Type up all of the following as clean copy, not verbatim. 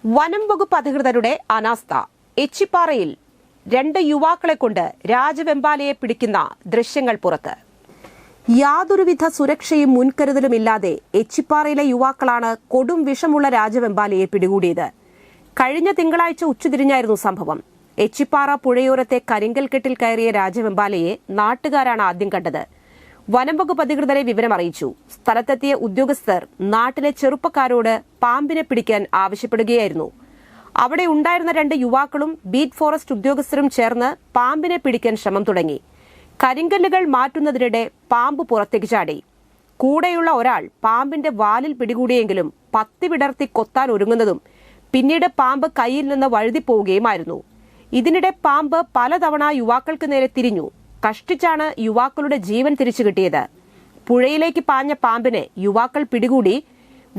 വനം വകുപ്പ് അധികൃതരുടെ അനാസ്ഥ. എച്ചിപ്പാറയിൽ 2 യുവാക്കളെ കൊണ്ട് രാജവെമ്പാലയെ പിടിക്കുന്ന ദൃശ്യങ്ങൾ പുറത്ത്. യാതൊരുവിധ സുരക്ഷയും മുൻകരുതലുമില്ലാതെ എച്ചിപ്പാറയിലെ യുവാക്കളാണ് കൊടും വിഷമുള്ള രാജവെമ്പാലയെ പിടികൂടിയത്. കഴിഞ്ഞ തിങ്കളാഴ്ച ഉച്ചതിരിഞ്ഞായിരുന്നു സംഭവം. എച്ചിപ്പാറ പുഴയോരത്തെ കരിങ്കൽക്കെട്ടിൽ കയറിയ രാജവെമ്പാലയെ നാട്ടുകാരാണ് ആദ്യം കണ്ടത്. വനം വകുപ്പ് അധികൃതരെ വിവരമറിയിച്ചു. സ്ഥലത്തെത്തിയ ഉദ്യോഗസ്ഥർ നാട്ടിലെ ചെറുപ്പക്കാരോട് പാമ്പിനെ പിടിക്കാൻ ആവശ്യപ്പെടുകയായിരുന്നു. അവിടെ ഉണ്ടായിരുന്ന 2 യുവാക്കളും ബീറ്റ് ഫോറസ്റ്റ് ഉദ്യോഗസ്ഥരും ചേർന്ന് പാമ്പിനെ പിടിക്കാൻ ശ്രമം തുടങ്ങി. കരിങ്കല്ലുകൾ മാറ്റുന്നതിനിടെ പാമ്പ് പുറത്തേക്ക് ചാടി. കൂടെയുള്ള ഒരാൾ പാമ്പിന്റെ വാലിൽ പിടികൂടിയെങ്കിലും പത്തി വിടർത്തി കൊത്താൻ ഒരുങ്ങുന്നതും പിന്നീട് പാമ്പ് കയ്യിൽ നിന്ന് വഴുതിപ്പോവുകയുമായിരുന്നു. ഇതിനിടെ പാമ്പ് പലതവണ യുവാക്കൾക്ക് നേരെ തിരിഞ്ഞു. കഷ്ടിച്ചാണ് യുവാക്കളുടെ ജീവൻ തിരിച്ചു കിട്ടിയത്. പുഴയിലേക്ക് പാഞ്ഞ പാമ്പിനെ യുവാക്കൾ പിടികൂടി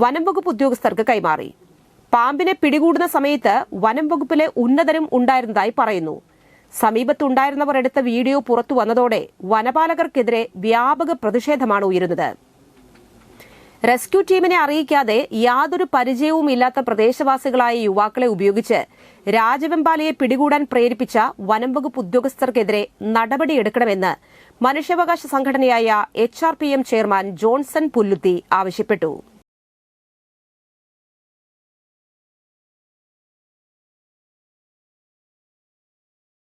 വനം വകുപ്പ് ഉദ്യോഗസ്ഥർക്ക് കൈമാറി. പാമ്പിനെ പിടികൂടുന്ന സമയത്ത് വനം വകുപ്പിലെ ഉന്നതരും ഉണ്ടായിരുന്നതായി പറയുന്നു. സമീപത്തുണ്ടായിരുന്നവർ എടുത്ത വീഡിയോ പുറത്തു വന്നതോടെ വനപാലകർക്കെതിരെ വ്യാപക പ്രതിഷേധമാണ് ഉയരുന്നത്. റെസ്ക്യൂ ടീമിനെ അറിയിക്കാതെ യാതൊരു പരിചയവുമില്ലാത്ത പ്രദേശവാസികളായ യുവാക്കളെ ഉപയോഗിച്ച് രാജവെമ്പാലയെ പിടികൂടാൻ പ്രേരിപ്പിച്ച വനം വകുപ്പ് ഉദ്യോഗസ്ഥർക്കെതിരെ നടപടിയെടുക്കണമെന്ന് മനുഷ്യാവകാശ സംഘടനയായ HRPM ചെയർമാൻ ജോൺസൺ പുല്ലുത്തി ആവശ്യപ്പെട്ടു.